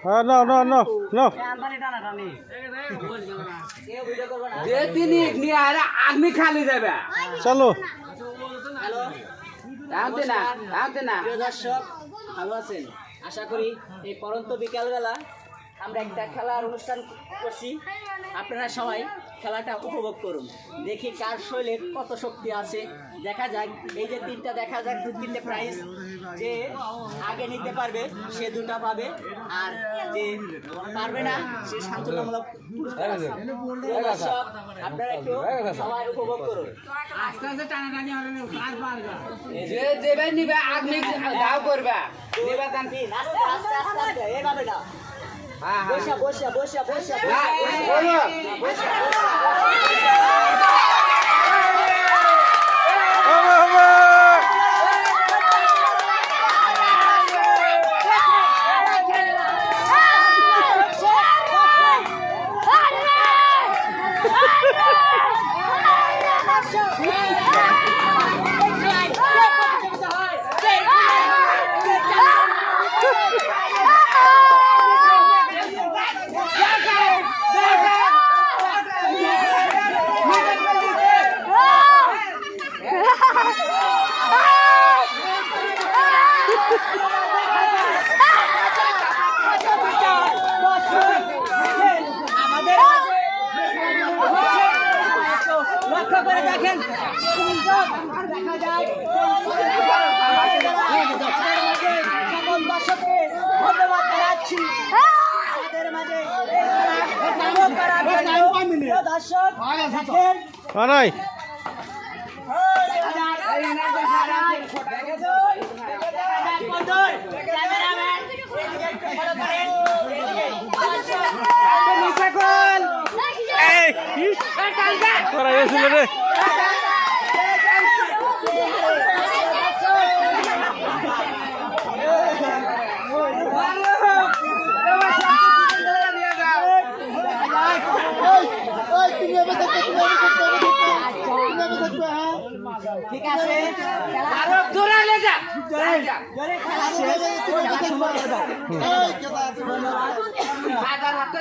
No no no no যে তিনি নিয়ে আর্মি খালি যাবে চলো প্রিয় দর্শক ভালো আছেন আশা করি এই পরন্ত বিকালবেলা আমরা একটা খেলার অনুষ্ঠান করছি আপনারা সবাই খেলাটা উপভোগ করুন দেখি কার শৈলে কত শক্তি আছে দেখা যাক এই যে তিনটা দেখা যাক তিনটে প্রাইজ যে আগে নিতে পারবে সে দুটা পাবে আর যে পারবে না সে সান্ত্বনামূলক পুরস্কার আছে। প্রিয় দর্শক আপনারা একটু সবাই উপভোগ করুন আস্তে আস্তে টানাটানি হবে যে যেবে নিবে আর্মি দাও করবে নিবে জানতি আস্তে আস্তে আস্তে আস্তে এইভাবে না বসা বসা বসা বসা বসা লক্ষ্য করে দেখেন দেখা যায় সকল দর্শককে ধন্যবাদ জানাচ্ছি আমাদের মাঝে দর্শক দেখেন নাই তোরা এসেছিল রে ঠিক আছে দৌড়ালে যা খেলা শেষ খেলা শুরু করে দাও হাজার হাতে